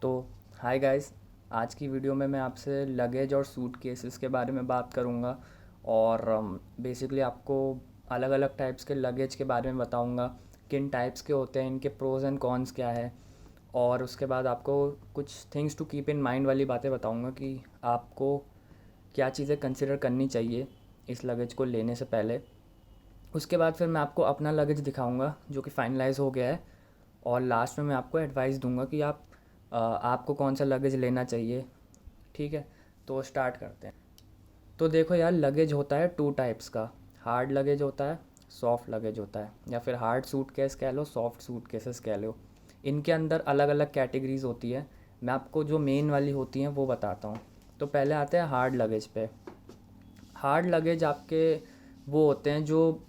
तो hi guys. आज की वीडियो में मैं आपसे लगेज और सूट केसेस के बारे में बात करूँगा और बेसिकली आपको अलग अलग टाइप्स के लगेज के बारे में बताऊँगा, किन टाइप्स के होते हैं, इनके प्रोज एंड कॉन्स क्या है। और उसके बाद आपको कुछ things to keep in mind वाली बातें बताऊँगा कि आपको क्या चीज़ें कंसिडर करनी चाहिए इस लगेज को लेने से पहले। उसके बाद फिर मैं आपको अपना लगेज दिखाऊंगा जो कि फाइनलाइज हो गया है, और लास्ट में मैं आपको एडवाइस दूंगा कि आपको कौन सा लगेज लेना चाहिए। ठीक है, तो स्टार्ट करते हैं। तो देखो यार, लगेज होता है टू टाइप्स का। हार्ड लगेज होता है, सॉफ्ट लगेज होता है, या फिर हार्ड सूटकेस कह लो, सॉफ्ट सूटकेसेस कह लो। इनके अंदर अलग अलग कैटेगरीज होती है। मैं आपको जो मेन वाली होती हैं वो बताता हूँ। तो पहले आते हैं हार्ड लगेज पे। हार्ड लगेज आपके वो होते हैं जो,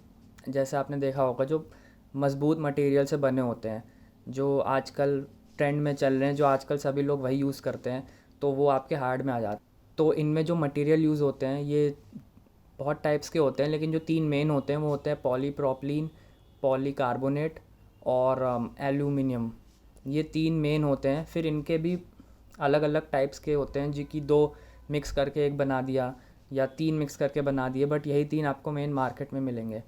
जैसे आपने देखा होगा, जो मज़बूत मटेरियल से बने होते हैं, जो आजकल ट्रेंड में चल रहे हैं, जो आजकल सभी लोग वही यूज़ करते हैं। तो वो आपके हार्ड में आ जाते हैं। तो इनमें जो मटेरियल यूज़ होते हैं ये बहुत टाइप्स के होते हैं, लेकिन जो तीन मेन होते हैं वो होते हैं पॉलीप्रोपिलीन, पॉलीकार्बोनेट और एल्यूमिनियम। ये तीन मेन होते हैं। फिर इनके भी अलग अलग टाइप्स के होते हैं, जो कि दो मिक्स करके एक बना दिया या तीन मिक्स करके बना दिए, बट यही तीन आपको मेन मार्केट में मिलेंगे।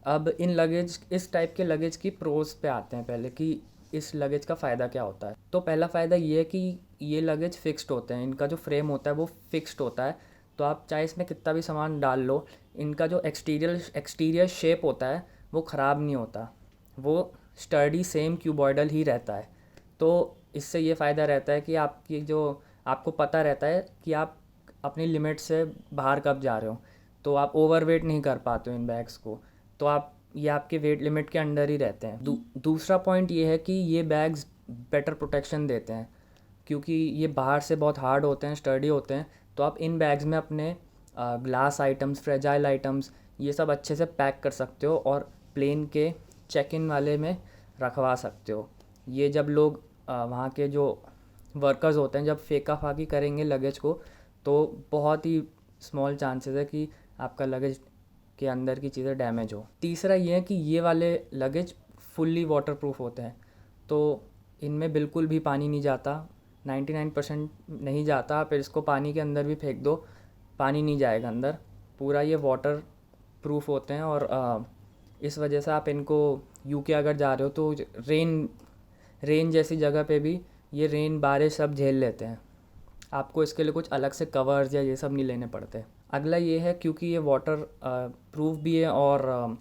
अब इन लगेज, इस टाइप के लगेज की प्रोज पे आते हैं पहले, कि इस लगेज का फ़ायदा क्या होता है। तो पहला फ़ायदा ये है कि ये लगेज फिक्स्ड होते हैं, इनका जो फ्रेम होता है वो फिक्स्ड होता है। तो आप चाहे इसमें कितना भी सामान डाल लो, इनका जो एक्सटीरियर शेप होता है वो ख़राब नहीं होता, वो स्टर्डी सेम क्यूबॉइडल ही रहता है। तो इससे ये फ़ायदा रहता है कि आपकी जो, आपको पता रहता है कि आप अपनी लिमिट से बाहर कब जा रहे हो। तो आप ओवरवेट नहीं कर पाते हो इन बैग्स को। तो आप, ये आपके वेट लिमिट के अंडर ही रहते हैं। दूसरा पॉइंट ये है कि ये बैग्स बेटर प्रोटेक्शन देते हैं, क्योंकि ये बाहर से बहुत हार्ड होते हैं, स्टर्डी होते हैं। तो आप इन बैग्स में अपने ग्लास आइटम्स, फ्रेजाइल आइटम्स, ये सब अच्छे से पैक कर सकते हो और प्लेन के चेक इन वाले में रखवा सकते हो। ये जब लोग वहाँ के जो वर्कर्स होते हैं, जब फेंका फाकी करेंगे लगेज को, तो बहुत ही स्मॉल चांसेस है कि आपका लगेज के अंदर की चीज़ें डैमेज हो। तीसरा ये है कि ये वाले लगेज फुल्ली वाटरप्रूफ होते हैं। तो इनमें बिल्कुल भी पानी नहीं जाता, 99% नहीं जाता। आप इसको पानी के अंदर भी फेंक दो, पानी नहीं जाएगा अंदर। पूरा ये वाटर प्रूफ होते हैं। और इस वजह से आप इनको, यूके अगर जा रहे हो तो रेन रेन जैसी जगह पे भी ये रेन, बारिश सब झेल लेते हैं। आपको इसके लिए कुछ अलग से कवर्स या ये सब नहीं लेने पड़ते। अगला ये है, क्योंकि ये वाटर प्रूफ भी है और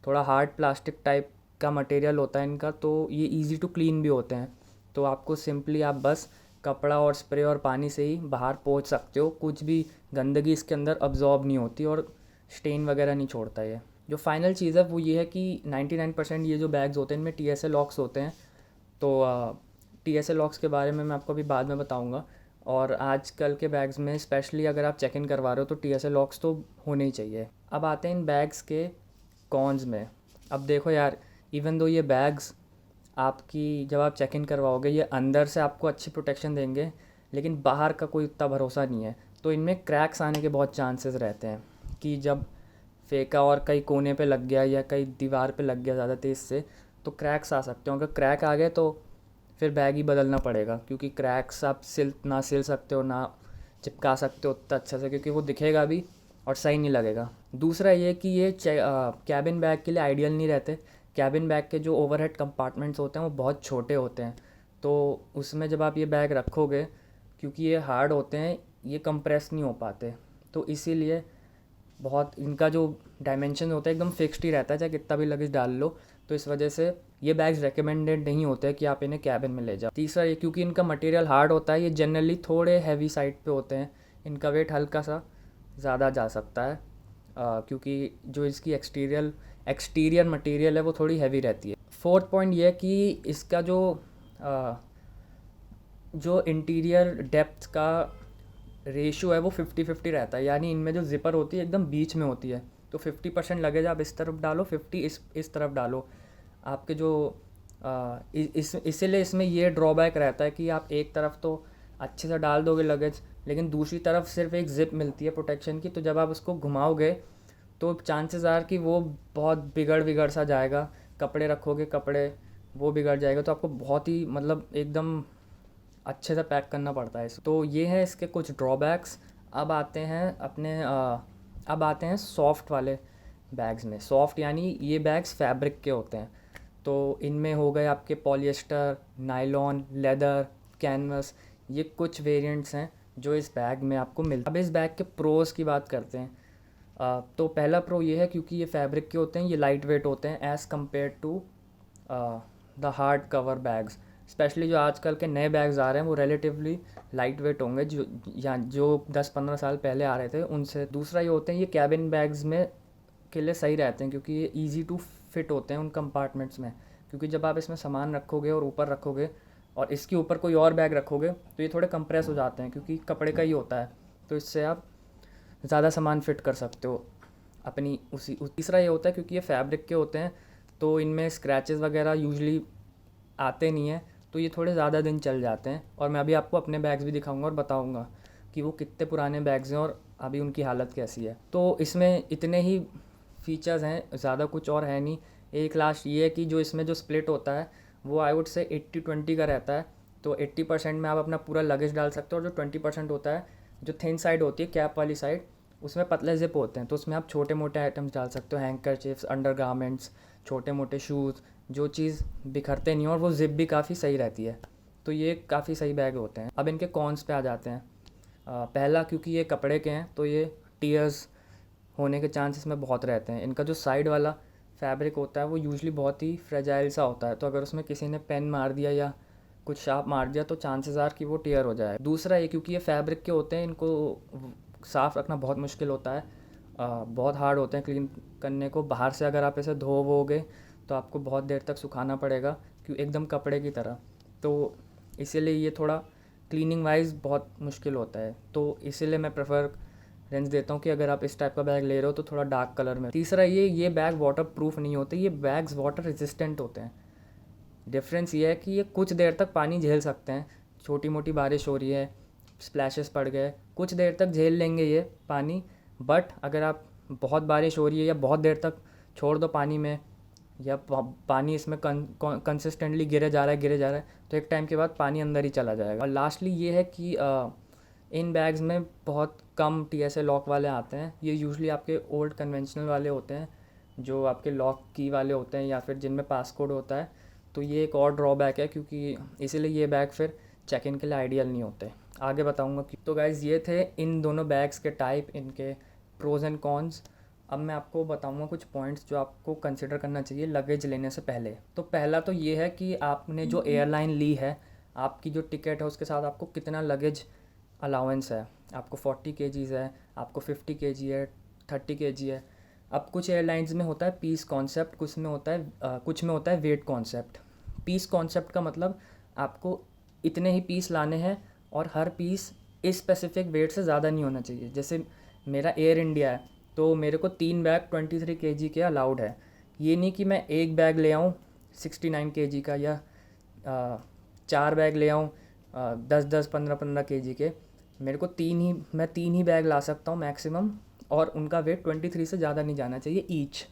थोड़ा हार्ड प्लास्टिक टाइप का मटेरियल होता है इनका, तो ये इजी टू क्लीन भी होते हैं। तो आपको सिंपली, आप बस कपड़ा और स्प्रे और पानी से ही बाहर पोंछ सकते हो। कुछ भी गंदगी इसके अंदर अब्जॉर्ब नहीं होती और स्टेन वगैरह नहीं छोड़ता ये। जो फाइनल चीज़ है वो ये है कि 99% ये जो बैग्स होते हैं इनमें TSA लॉक्स होते हैं। तो TSA लॉक्स के बारे में मैं आपको अभी बाद में बताऊंगा। और आजकल के बैग्स में स्पेशली अगर आप चेक इन करवा रहे हो तो TSA लॉक्स तो होने ही चाहिए। अब आते हैं इन बैग्स के कॉन्स में। अब देखो यार, इवन दो ये बैग्स आपकी, जब आप चेक इन करवाओगे, ये अंदर से आपको अच्छी प्रोटेक्शन देंगे, लेकिन बाहर का कोई उतना भरोसा नहीं है। तो इनमें क्रैक्स आने के बहुत चांसेस रहते हैं, कि जब फेंका और कहीं कोने पे लग गया या कहीं दीवार पे लग गया ज़्यादा तेज़ से, तो क्रैक्स आ सकते हो। अगर क्रैक आ गए तो फिर बैग ही बदलना पड़ेगा, क्योंकि क्रैक्स आप सिल सकते हो ना चिपका सकते हो उतना अच्छे से, क्योंकि वो दिखेगा भी और सही नहीं लगेगा। दूसरा ये कि ये कैबिन बैग के लिए आइडियल नहीं रहते। कैबिन बैग के जो ओवरहेड कंपार्टमेंट्स होते हैं वो बहुत छोटे होते हैं। तो उसमें जब आप ये बैग रखोगे, क्योंकि ये हार्ड होते हैं, ये कंप्रेस नहीं हो पाते। तो इसीलिए बहुत, इनका जो डायमेंशन होता है एकदम फिक्स्ड ही रहता है, चाहे कितना भी लगेज डाल लो। तो इस वजह से ये बैग्स रेकमेंडेड नहीं होते कि आप इन्हें कैबिन में ले जाओ। तीसरा ये, क्योंकि इनका मटेरियल हार्ड होता है, ये जनरली थोड़े हैवी साइड पे होते हैं। इनका वेट हल्का सा ज़्यादा जा सकता है, क्योंकि जो इसकी एक्सटीरियर मटेरियल है वो थोड़ी हैवी रहती है। फोर्थ पॉइंट ये है कि इसका अ, जो इंटीरियर डेप्थ का रेशियो है वो 50-50 रहता है। यानी इनमें जो ज़िपर होती है एकदम बीच में होती है। तो 50% लगेज आप इस तरफ डालो, 50 इस तरफ डालो। आपके जो इसीलिए इसमें ये ड्रॉबैक रहता है कि आप एक तरफ तो अच्छे से डाल दोगे लगेज, लेकिन दूसरी तरफ सिर्फ एक ज़िप मिलती है प्रोटेक्शन की। तो जब आप उसको घुमाओगे तो चांसेस आर कि वो बहुत बिगड़ सा जाएगा। कपड़े रखोगे, कपड़े वो बिगड़ जाएगा। तो आपको बहुत ही, मतलब एकदम अच्छे से पैक करना पड़ता है तो ये है इसके कुछ ड्रॉबैक्स। अब आते हैं सॉफ्ट वाले बैग्स में। सॉफ्ट यानी ये बैग्स फैब्रिक के होते हैं। तो इनमें हो गए आपके पॉलिएस्टर, नायलॉन, लेदर, कैनवस, ये कुछ वेरिएंट्स हैं जो इस बैग में आपको मिलते हैं। अब इस बैग के प्रोज़ की बात करते हैं। तो पहला प्रो ये है क्योंकि ये फैब्रिक के होते हैं, ये लाइट वेट होते हैं as compare to the hard cover bags. Specially जो आजकल के नए बैग्स आ रहे हैं वो रिलेटिवली लाइट वेट होंगे जो 10-15 साल पहले आ रहे थे उनसे। दूसरा ये होते हैं ये कैबिन बैग्स में के लिए सही रहते हैं क्योंकि ये ईजी टू फिट होते हैं उन कंपार्टमेंट्स में। क्योंकि जब आप इसमें सामान रखोगे और ऊपर रखोगे और इसके ऊपर कोई और बैग रखोगे तो ये थोड़े कंप्रेस हो जाते हैं क्योंकि कपड़े का ही होता है, तो इससे आप ज़्यादा सामान फिट कर सकते हो अपनी तीसरा ये होता है क्योंकि ये फैब्रिक के होते हैं तो इनमें स्क्रैचेस वगैरह यूजुअली आते नहीं हैं, तो ये थोड़े ज़्यादा दिन चल जाते हैं। और मैं अभी आपको अपने बैग्स भी दिखाऊंगा और बताऊंगा कि वो कितने पुराने बैग्स हैं और अभी उनकी हालत कैसी है। तो इसमें इतने ही फीचर्स हैं, ज़्यादा कुछ और है नहीं। एक लास्ट ये है कि जो इसमें जो स्प्लिट होता है वो आई वुड से 80-20 का रहता है। तो 80% में आप अपना पूरा लगेज डाल सकते हो और जो 20% होता है, जो थिन साइड होती है कैप वाली साइड, उसमें पतले जिप होते हैं, तो उसमें आप छोटे मोटे आइटम्स डाल सकते हो, हैंकरचिप्स, अंडर गारमेंट्स, छोटे मोटे शूज़, जो चीज़ बिखरते नहीं हो और वो जिप भी काफ़ी सही रहती है। तो ये काफ़ी सही बैग होते हैं। अब इनके कॉन्स पे आ जाते हैं। पहला, क्योंकि ये कपड़े के हैं तो ये टीयर्स होने के चांसेस में बहुत रहते हैं। इनका जो साइड वाला फैब्रिक होता है वो यूजुअली बहुत ही फ्रेजाइल सा होता है, तो अगर उसमें किसी ने पेन मार दिया या कुछ शार्प मार दिया तो चांसेस आर कि वो टीयर हो जाए। दूसरा ये, क्योंकि ये फैब्रिक के होते हैं इनको साफ़ रखना बहुत मुश्किल होता है, बहुत हार्ड होते हैं क्लीन करने को। बाहर से अगर आप इसे धोवोगे तो आपको बहुत देर तक सुखाना पड़ेगा क्यों एकदम कपड़े की तरह, तो इसीलिए ये थोड़ा क्लीनिंग वाइज बहुत मुश्किल होता है। तो इसीलिए मैं प्रेफरेंस देता हूँ कि अगर आप इस टाइप का बैग ले रहे हो तो थोड़ा डार्क कलर में। तीसरा ये बैग वाटर प्रूफ नहीं होते, ये बैग्स वाटर रेजिस्टेंट होते हैं। डिफरेंस ये है कि ये कुछ देर तक पानी झेल सकते हैं, छोटी मोटी बारिश हो रही है, स्प्लैशेस पड़ गए, कुछ देर तक झेल लेंगे ये पानी। बट अगर आप बहुत बारिश हो रही है या बहुत देर तक छोड़ दो पानी में, या पानी इसमें कंसिस्टेंटली गिरे जा रहा है तो एक टाइम के बाद पानी अंदर ही चला जाएगा। और लास्टली ये है कि इन बैग्स में बहुत कम TSA लॉक वाले आते हैं। ये यूजुअली आपके ओल्ड कन्वेंशनल वाले होते हैं जो आपके लॉक की वाले होते हैं या फिर जिनमें पासकोड होता है। तो ये एक और ड्रॉबैक है, क्योंकि इसीलिए ये बैग फिर चेक इन के लिए आइडियल नहीं होते। आगे बताऊंगा कि तो गाइज़ ये थे इन दोनों बैग्स के टाइप, इनके प्रोज़ एंड कॉन्स। अब मैं आपको बताऊंगा कुछ पॉइंट्स जो आपको कंसिडर करना चाहिए लगेज लेने से पहले। तो पहला तो ये है कि आपने जो एयरलाइन ली है, आपकी जो टिकट है उसके साथ आपको कितना लगेज अलाउंस है। आपको 40 kgs है, आपको 50 kg है, 30 kg है। अब कुछ एयरलाइंस में होता है पीस कॉन्सेप्ट, कुछ में होता है वेट कॉन्सेप्ट। पीस कॉन्सेप्ट का मतलब आपको इतने ही पीस लाने हैं और हर पीस इस स्पेसिफिक वेट से ज़्यादा नहीं होना चाहिए। जैसे मेरा एयर इंडिया है तो मेरे को 3 बैग 23 kg के अलाउड है। ये नहीं कि मैं एक बैग ले आऊँ 69 kg का या 4 बैग ले आऊँ 10-10, 15-15 kg के। मेरे को मैं तीन ही बैग ला सकता हूँ मैक्सिमम, और उनका वेट 23 से ज़्यादा नहीं जाना चाहिए ईच।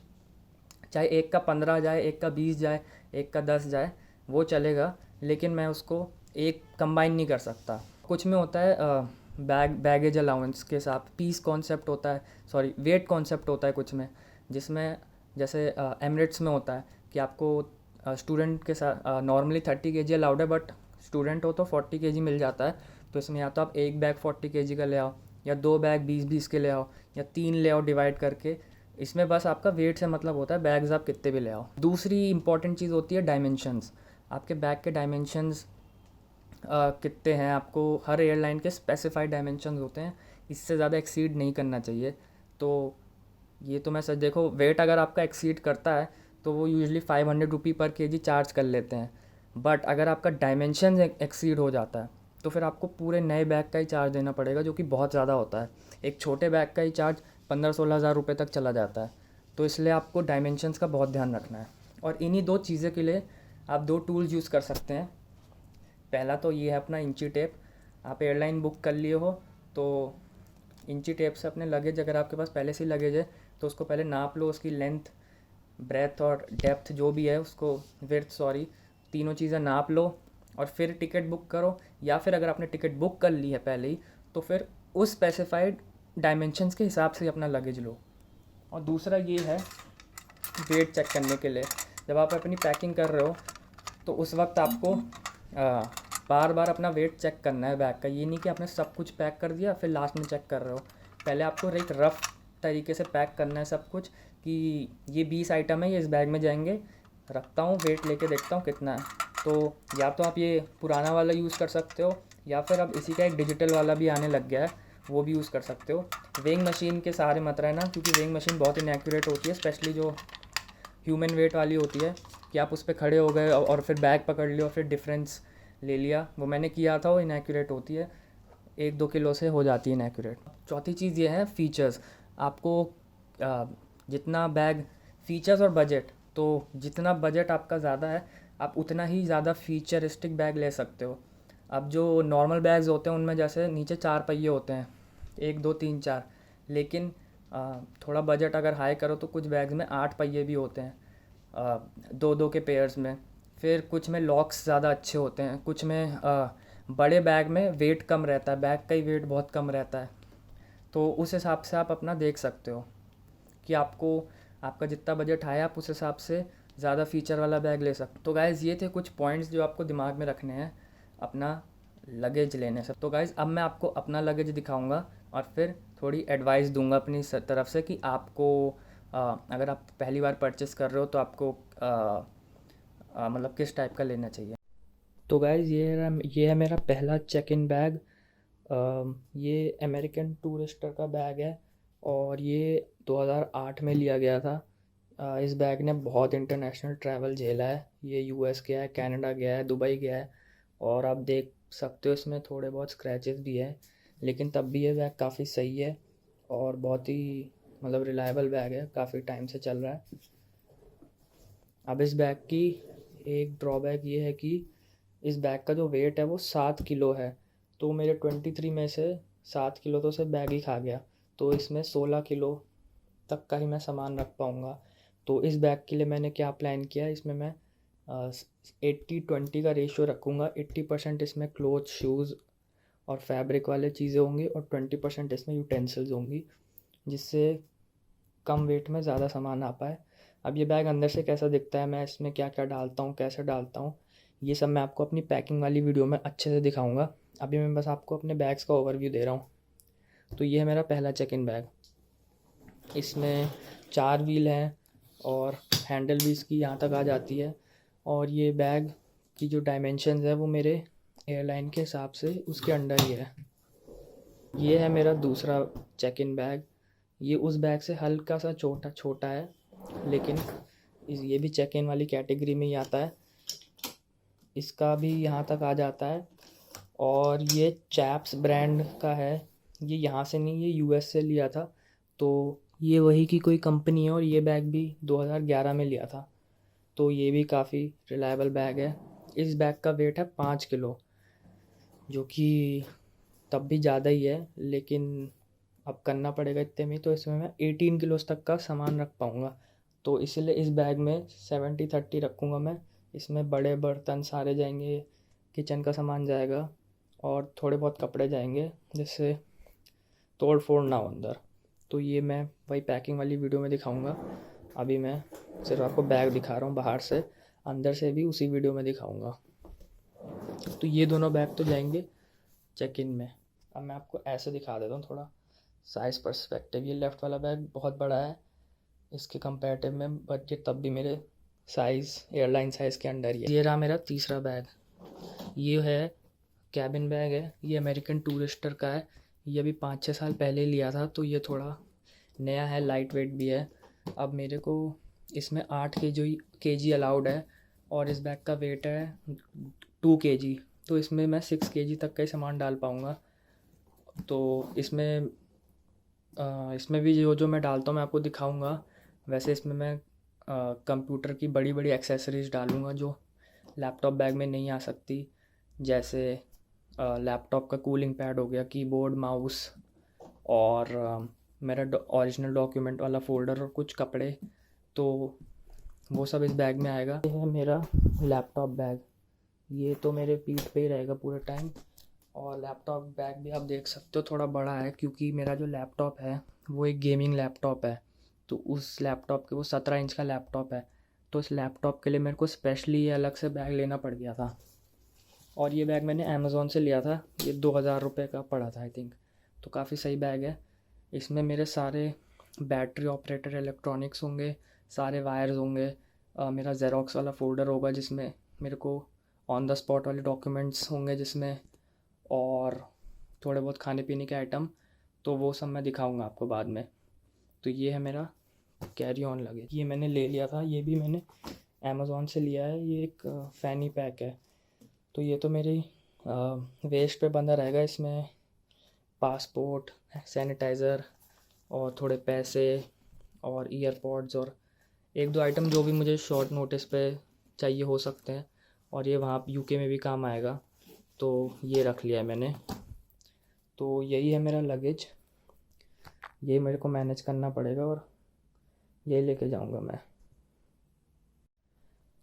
चाहे एक का 15 जाए, एक का 20 जाए, एक का 10 जाए, वो चलेगा, लेकिन मैं उसको एक कंबाइन नहीं कर सकता। कुछ में होता है बैगेज अलाउंस के साथ पीस कॉन्सेप्ट होता है, सॉरी वेट कॉन्सेप्ट होता है कुछ में, जिसमें जैसे एमिरेट्स में होता है कि आपको स्टूडेंट के साथ नॉर्मली 30 kg अलाउड है, बट स्टूडेंट हो तो 40 kg मिल जाता है। तो इसमें या तो आप एक बैग 40 kg का ले आओ, या 2 बैग 20-20 के ले आओ, या 3 ले आओ डिवाइड करके। इसमें बस आपका वेट से मतलब होता है, बैग्स आप कितने भी ले आओ। दूसरी इंपॉर्टेंट चीज़ होती है डायमेंशंस। आपके बैग के डायमेंशंस कितने हैं, आपको हर एयरलाइन के स्पेसिफाइड डायमेंशंस होते हैं, इससे ज़्यादा एक्सीड नहीं करना चाहिए। तो ये तो मैं सच देखो, वेट अगर आपका एक्सीड करता है तो वो यूजुअली 500 रुपी पर kg चार्ज कर लेते हैं। बट अगर आपका डायमेंशन एक्सीड हो जाता है तो फिर आपको पूरे नए बैग का ही चार्ज देना पड़ेगा, जो कि बहुत ज़्यादा होता है। एक छोटे बैग का ही चार्ज 15-16 हज़ार रुपये तक चला जाता है। तो इसलिए आपको डायमेंशंस का बहुत ध्यान रखना है। और इन्हीं 2 चीज़ों के लिए आप 2 टूल्स यूज़ कर सकते हैं। पहला तो ये है अपना इंची टेप। आप एयरलाइन बुक कर लिए हो तो इंची टेप से अपने लगेज, अगर आपके पास पहले से ही लगेज है तो उसको पहले नाप लो, उसकी लेंथ, ब्रेथ और डेप्थ जो भी है उसको, विड्थ सॉरी, तीनों चीज़ें नाप लो। और फिर टिकट बुक करो, या फिर अगर आपने टिकट बुक कर ली है पहले ही तो फिर उस स्पेसिफाइड डायमेंशंस के हिसाब से अपना लगेज लो। और दूसरा ये है वेट चेक करने के लिए, जब आप अपनी पैकिंग कर रहे हो तो उस वक्त आपको बार बार अपना वेट चेक करना है बैग का। ये नहीं कि आपने सब कुछ पैक कर दिया फिर लास्ट में चेक कर रहे हो। पहले आपको एक रफ़ तरीके से पैक करना है सब कुछ कि ये 20 आइटम है, ये इस बैग में जाएंगे, रखता हूँ, वेट लेके देखता हूँ कितना है। तो या तो आप ये पुराना वाला यूज़ कर सकते हो, या फिर अब इसी का एक डिजिटल वाला भी आने लग गया है, वो भी यूज़ कर सकते हो। वेइंग मशीन के सहारे मत रहना, क्योंकि वेइंग मशीन बहुत इनएक्यूरेट होती है, स्पेशली जो ह्यूमन वेट वाली होती है कि आप उस पर खड़े हो गए और फिर बैग पकड़ लिया और फिर डिफरेंस ले लिया, वो मैंने किया था, वो इनएक्यूरेट होती है, 1-2 किलो से हो जाती है इनएक्यूरेट। चौथी चीज़ ये है फ़ीचर्स। आपको जितना बैग फ़ीचर्स और बजट, तो जितना बजट आपका ज़्यादा है आप उतना ही ज़्यादा फीचरिस्टिक बैग ले सकते हो। अब जो नॉर्मल बैग्स होते हैं उनमें जैसे नीचे 4 पहिए होते हैं, 1 2 3 4, लेकिन थोड़ा बजट अगर हाई करो तो कुछ बैग्स में 8 पहिए भी होते हैं, 2-2 के पेयर्स में। फिर कुछ में लॉक्स ज़्यादा अच्छे होते हैं, कुछ में बड़े बैग में वेट कम रहता है, बैग का ही वेट बहुत कम रहता है। तो उस हिसाब से आप अपना देख सकते हो कि आपको आपका जितना बजट है आप उस हिसाब से ज़्यादा फ़ीचर वाला बैग ले सकते। तो गाइज़ ये थे कुछ पॉइंट्स जो आपको दिमाग में रखने हैं अपना लगेज लेने से। तो गाइज़ अब मैं आपको अपना लगेज दिखाऊंगा और फिर थोड़ी एडवाइस दूंगा अपनी तरफ से कि आपको अगर आप पहली बार परचेस कर रहे हो तो आपको मतलब किस टाइप का लेना चाहिए। तो गाइज़ ये है मेरा पहला चेक इन बैग। ये अमेरिकन टूरिस्टर का बैग है और ये 2008 में लिया गया था। इस बैग ने बहुत इंटरनेशनल ट्रैवल झेला है, ये यूएस गया है, कनाडा गया है, दुबई गया है, और आप देख सकते हो इसमें थोड़े बहुत स्क्रैचेस भी हैं, लेकिन तब भी ये बैग काफ़ी सही है और बहुत ही मतलब रिलायबल बैग है, काफ़ी टाइम से चल रहा है। अब इस बैग की एक ड्रॉबैक ये है कि इस बैग का जो वेट है वो 7 किलो है, तो मेरे 23 में से 7 किलो तो सिर्फ बैग ही खा गया, तो इसमें 16 किलो तक का ही मैं सामान रख पाऊँगा। तो इस बैग के लिए मैंने क्या प्लान किया है, इसमें मैं 80-20 का रेशियो रखूँगा। 80% इसमें क्लोथ, शूज़ और फैब्रिक वाले चीज़ें होंगी और 20% इसमें यूटेंसिल्स होंगी, जिससे कम वेट में ज़्यादा सामान आ पाए। अब ये बैग अंदर से कैसा दिखता है, मैं इसमें क्या क्या डालता हूँ, कैसे डालता हूँ, ये सब मैं आपको अपनी पैकिंग वाली वीडियो में अच्छे से दिखाऊंगा। अभी मैं बस आपको अपने बैग्स का ओवरव्यू दे रहा हूँ। तो ये है मेरा पहला चेक इन बैग। इसमें 4 व्हील हैं और हैंडल भी इसकी यहाँ तक आ जाती है, और ये बैग की जो डायमेंशंस है वो मेरे एयरलाइन के हिसाब से उसके अंडर ही है। ये है मेरा दूसरा चेक इन बैग। ये उस बैग से हल्का सा छोटा है, लेकिन ये भी चेक इन वाली कैटेगरी में ही आता है। इसका भी यहाँ तक आ जाता है, और ये चैप्स ब्रांड का है। ये यहाँ से नहीं, ये यूएस से लिया था, तो ये वही की कोई कंपनी है, और ये बैग भी 2011 में लिया था, तो ये भी काफ़ी रिलायबल बैग है। इस बैग का वेट है 5 किलो, जो कि तब भी ज़्यादा ही है, लेकिन अब करना पड़ेगा इतने में, तो इसमें मैं 18 किलोस तक का सामान रख पाऊँगा। तो इसीलिए इस बैग में 70-30 रखूँगा मैं। इसमें बड़े बर्तन सारे जाएंगे, किचन का सामान जाएगा और थोड़े बहुत कपड़े जाएंगे, जिससे तोड़ फोड़ ना हो अंदर। तो ये मैं वही पैकिंग वाली वीडियो में दिखाऊंगा। अभी मैं सिर्फ आपको बैग दिखा रहा हूँ बाहर से, अंदर से भी उसी वीडियो में दिखाऊंगा। तो ये दोनों बैग तो जाएंगे चेक इन में। अब मैं आपको ऐसे दिखा देता हूँ थोड़ा साइज़ पर्सपेक्टिव। ये लेफ़्ट वाला बैग बहुत बड़ा है इसके कंपैरेटिव में, बट ये तब भी मेरे साइज़ एयरलाइन साइज़ के अंडर ही है। ये रहा मेरा तीसरा बैग। ये है कैबिन बैग है, ये अमेरिकन टूरिस्टर का है। ये अभी 5-6 साल पहले लिया था, तो ये थोड़ा नया है, लाइट वेट भी है। अब मेरे को इसमें 8 केजी अलाउड है, और इस बैग का वेट है 2 केजी, तो इसमें मैं 6 केजी तक का ही सामान डाल पाऊँगा। तो इसमें भी जो मैं डालता हूँ मैं आपको दिखाऊँगा। वैसे इसमें मैं कंप्यूटर की बड़ी बड़ी एक्सेसरीज़ डालूँगा जो लैपटॉप बैग में नहीं आ सकती, जैसे लैपटॉप का कूलिंग पैड हो गया, कीबोर्ड, माउस, और मेरा ओरिजिनल डॉक्यूमेंट वाला फ़ोल्डर और कुछ कपड़े, तो वो सब इस बैग में आएगा। ये है मेरा लैपटॉप बैग। ये तो मेरे पीठ पे ही रहेगा पूरे टाइम। और लैपटॉप बैग भी आप देख सकते हो थोड़ा बड़ा है, क्योंकि मेरा जो लैपटॉप है वो एक गेमिंग लैपटॉप है। तो उस लैपटॉप के वो 17 इंच का लैपटॉप है, तो इस लैपटॉप के लिए मेरे को स्पेशली ये अलग से बैग लेना पड़ गया था। और ये बैग मैंने अमेज़ोन से लिया था, ये 2000 रुपये का पड़ा था आई थिंक। तो काफ़ी सही बैग है। इसमें मेरे सारे बैटरी ऑपरेटर इलेक्ट्रॉनिक्स होंगे, सारे वायर्स होंगे, मेरा ज़ेरॉक्स वाला फ़ोल्डर होगा जिसमें मेरे को ऑन द स्पॉट वाले डॉक्यूमेंट्स होंगे जिसमें, और थोड़े बहुत खाने पीने के आइटम। तो वो सब मैं दिखाऊंगा आपको बाद में। तो ये है मेरा कैरी ऑन लगेज, ये मैंने ले लिया था, ये भी मैंने अमेज़ोन से लिया है। ये एक फ़ैनी पैक है। तो ये तो मेरी वेस्ट पे बंधा रहेगा। इसमें पासपोर्ट, सैनिटाइज़र और थोड़े पैसे और ईयरपॉड्स और एक दो आइटम जो भी मुझे शॉर्ट नोटिस पे चाहिए हो सकते हैं, और ये वहाँ यूके में भी काम आएगा। तो ये रख लिया है मैंने। तो यही है मेरा लगेज, ये मेरे को मैनेज करना पड़ेगा और यही लेके जाऊँगा मैं।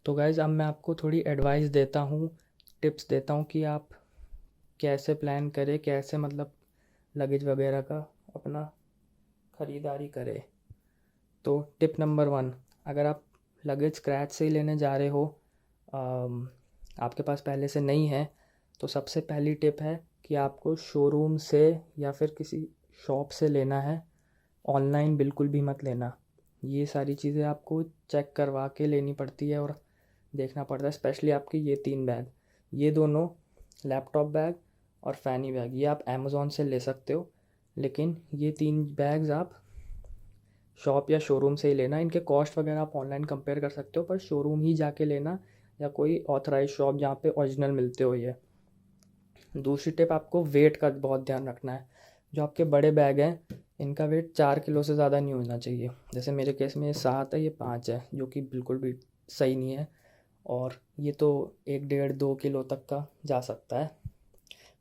तो गाइज़ अब मैं आपको थोड़ी एडवाइस देता हूँ, टिप्स देता हूँ कि आप कैसे प्लान करें, कैसे मतलब लगेज वगैरह का अपना ख़रीदारी करें। तो टिप नंबर 1, अगर आप लगेज स्क्रैच से ही लेने जा रहे हो, आपके पास पहले से नहीं है, तो सबसे पहली टिप है कि आपको शोरूम से या फिर किसी शॉप से लेना है। ऑनलाइन बिल्कुल भी मत लेना। ये सारी चीज़ें आपको चेक करवा के लेनी पड़ती है और देखना पड़ता है। स्पेशली आपके ये 3 बैग, ये दोनों लैपटॉप बैग और फ़ैनी बैग, ये आप अमेज़ॉन से ले सकते हो, लेकिन ये 3 बैग्स आप शॉप या शोरूम से ही लेना। इनके कॉस्ट वगैरह आप ऑनलाइन कंपेयर कर सकते हो, पर शोरूम ही जाके लेना या कोई ऑथराइज शॉप जहाँ पे ओरिजिनल मिलते हो ये। दूसरी टिप, आपको वेट का बहुत ध्यान रखना है। जो आपके बड़े बैग हैं इनका वेट 4 किलो से ज़्यादा नहीं होना चाहिए। जैसे मेरे केस में ये 7 है, ये 5 है, जो कि बिल्कुल भी सही नहीं है। और ये तो 1 डेढ़ 2 किलो तक का जा सकता है,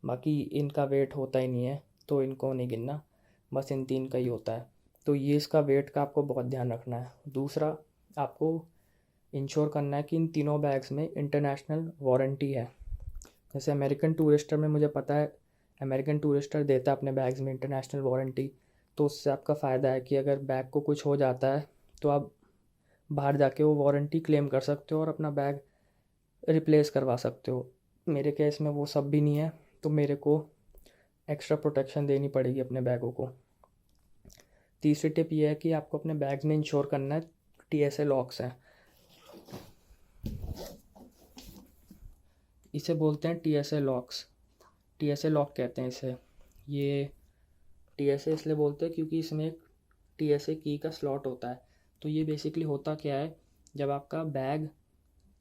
बाकी इनका वेट होता ही नहीं है, तो इनको नहीं गिनना, बस इन 3 का ही होता है। तो ये इसका वेट का आपको बहुत ध्यान रखना है। दूसरा, आपको इंश्योर करना है कि इन तीनों बैग्स में इंटरनेशनल वारंटी है। जैसे अमेरिकन टूरिस्टर में मुझे पता है, अमेरिकन टूरिस्टर देता है अपने बैग्स में इंटरनेशनल वारंटी। तो उससे आपका फ़ायदा है कि अगर बैग को कुछ हो जाता है तो आप बाहर जाके वो वारंटी क्लेम कर सकते हो और अपना बैग रिप्लेस करवा सकते हो। मेरे केस में वो सब भी नहीं है, तो मेरे को एक्स्ट्रा प्रोटेक्शन देनी पड़ेगी अपने बैगों को। तीसरी टिप ये है कि आपको अपने बैग्स में इंश्योर करना है TSA लॉक्स हैं, इसे बोलते हैं TSA लॉक्स, TSA लॉक कहते हैं इसे। ये TSA इसलिए बोलते हैं क्योंकि इसमें एक TSA की का स्लॉट होता है। तो ये बेसिकली होता क्या है, जब आपका बैग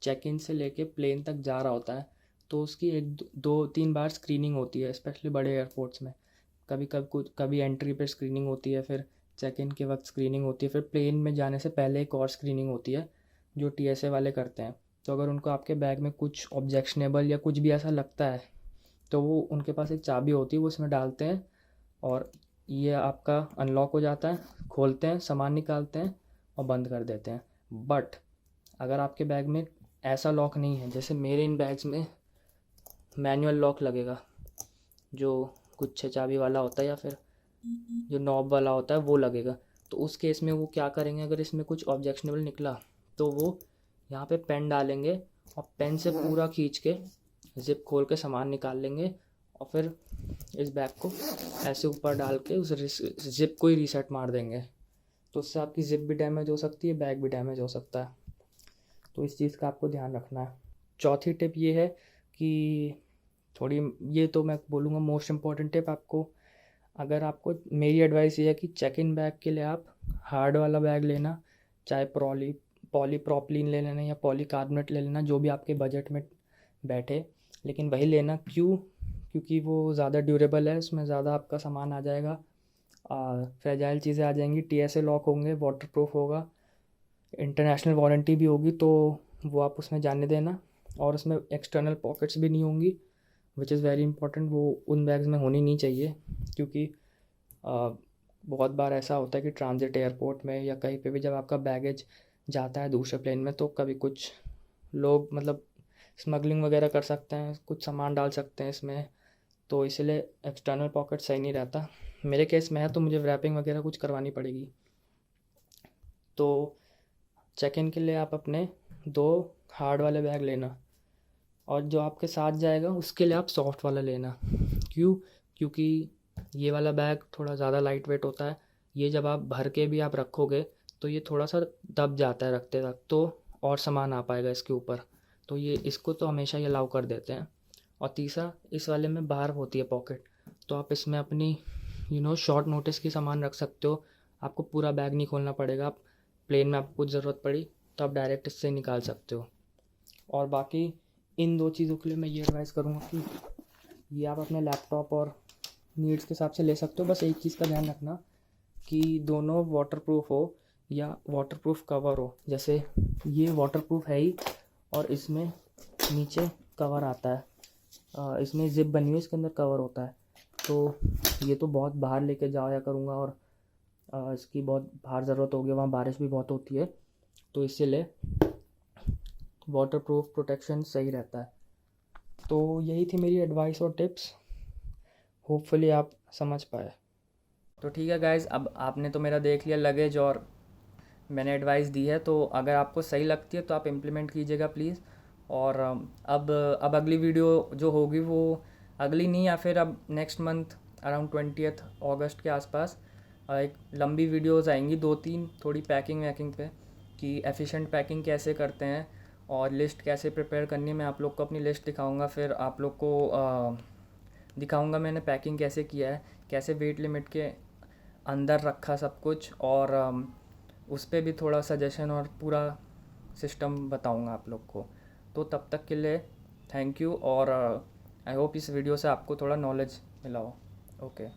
चेक इन से लेके प्लेन तक जा रहा होता है तो उसकी 1 2 3 बार स्क्रीनिंग होती है, स्पेशली बड़े एयरपोर्ट्स में। कभी एंट्री पे स्क्रीनिंग होती है, फिर चेक इन के वक्त स्क्रीनिंग होती है, फिर प्लेन में जाने से पहले एक और स्क्रीनिंग होती है जो TSA वाले करते हैं। तो अगर उनको आपके बैग में कुछ ऑब्जेक्शनेबल या कुछ भी ऐसा लगता है तो वो उनके पास एक चाबी होती है, वो उसमें डालते हैं और ये आपका अनलॉक हो जाता है, खोलते हैं, सामान निकालते हैं और बंद कर देते हैं। बट अगर आपके बैग में ऐसा लॉक नहीं है, जैसे मेरे इन बैग्स में मैनुअल लॉक लगेगा, जो कुछ 6 चाबी वाला होता है या फिर जो नॉब वाला होता है वो लगेगा। तो उस केस में वो क्या करेंगे, अगर इसमें कुछ ऑब्जेक्शनेबल निकला तो वो यहाँ पे पेन डालेंगे और पेन से पूरा खींच के ज़िप खोल के सामान निकाल लेंगे और फिर इस बैग को ऐसे ऊपर डाल के उस ज़िप को ही रीसेट मार देंगे। तो उससे आपकी ज़िप भी डैमेज हो सकती है, बैग भी डैमेज हो सकता है। तो इस चीज़ का आपको ध्यान रखना है। चौथी टिप ये है कि थोड़ी, ये तो मैं बोलूँगा मोस्ट इम्पॉर्टेंट टिप आपको, अगर आपको मेरी एडवाइस ये है कि चेक इन बैग के लिए आप हार्ड वाला बैग लेना, चाहे पॉलीप्रोपिलीन ले लेना या पॉलीकार्बोनेट ले लेना, जो भी आपके बजट में बैठे, लेकिन वही लेना। क्योंकि वो ज़्यादा ड्यूरेबल है, उसमें ज़्यादा आपका सामान आ जाएगा, फ्रेजाइल चीज़ें आ जाएंगी, TSA लॉक होंगे, वाटरप्रूफ होगा, इंटरनेशनल वारंटी भी होगी, तो वो आप उसमें जाने देना। और उसमें एक्सटर्नल पॉकेट्स भी नहीं होंगी, विच इज़ वेरी इंपॉर्टेंट, वो उन बैग्स में होनी नहीं चाहिए। क्योंकि बहुत बार ऐसा होता है कि ट्रांजिट एयरपोर्ट में या कहीं पे भी जब आपका बैगेज जाता है दूसरे प्लेन में, तो कभी कुछ लोग मतलब स्मगलिंग वगैरह कर सकते हैं, कुछ सामान डाल सकते हैं इसमें, तो इसलिए एक्सटर्नल पॉकेट सही नहीं रहता। मेरे केस में है तो मुझे रैपिंग वगैरह कुछ करवानी पड़ेगी। तो चेक इन के लिए आप अपने 2 हार्ड वाले बैग लेना, और जो आपके साथ जाएगा उसके लिए आप सॉफ्ट वाला लेना। क्यों? क्योंकि ये वाला बैग थोड़ा ज़्यादा लाइट वेट होता है। ये जब आप भर के भी आप रखोगे तो ये थोड़ा सा दब जाता है रखते वक्त, तो और सामान आ पाएगा इसके ऊपर, तो ये इसको तो हमेशा ही अलाउ कर देते हैं। और तीसरा, इस वाले में बाहर होती है पॉकेट, तो आप इसमें अपनी शॉर्ट नोटिस की सामान रख सकते हो। आपको पूरा बैग नहीं खोलना पड़ेगा, आप प्लेन में आपको कुछ ज़रूरत पड़ी तो आप डायरेक्ट इससे निकाल सकते हो। और बाकी इन 2 चीज़ों के लिए मैं ये एडवाइस करूँगा कि ये आप अपने लैपटॉप और नीड्स के हिसाब से ले सकते हो। बस एक चीज़ का ध्यान रखना कि दोनों वाटरप्रूफ हो या वाटरप्रूफ कवर हो। जैसे ये वाटरप्रूफ है ही, और इसमें नीचे कवर आता है, इसमें ज़िप बनी हुई है, इसके अंदर कवर होता है। तो ये तो बहुत बाहर लेके जाया करूँगा, और इसकी बहुत बाहर ज़रूरत होगी, वहाँ बारिश भी बहुत होती है, तो इसीलिए वाटरप्रूफ प्रोटेक्शन सही रहता है। तो यही थी मेरी एडवाइस और टिप्स, होपफुली आप समझ पाए। तो ठीक है गाइज़, अब आपने तो मेरा देख लिया लगेज और मैंने एडवाइस दी है, तो अगर आपको सही लगती है तो आप इम्प्लीमेंट कीजिएगा प्लीज़। और अब अगली वीडियो जो होगी वो अगली नहीं, या फिर अब नेक्स्ट मंथ अराउंड 20 अगस्त के आसपास एक लंबी वीडियोज़ आएंगी 2-3, थोड़ी पैकिंग वैकिंग पे, कि एफिशिएंट पैकिंग कैसे करते हैं और लिस्ट कैसे प्रिपेयर करनी है। मैं आप लोग को अपनी लिस्ट दिखाऊंगा, फिर आप लोग को दिखाऊंगा मैंने पैकिंग कैसे किया है, कैसे वेट लिमिट के अंदर रखा सब कुछ, और उस पर भी थोड़ा सजेशन और पूरा सिस्टम बताऊंगा आप लोग को। तो तब तक के लिए थैंक यू, और आई होप इस वीडियो से आपको थोड़ा नॉलेज मिला हो। ओके।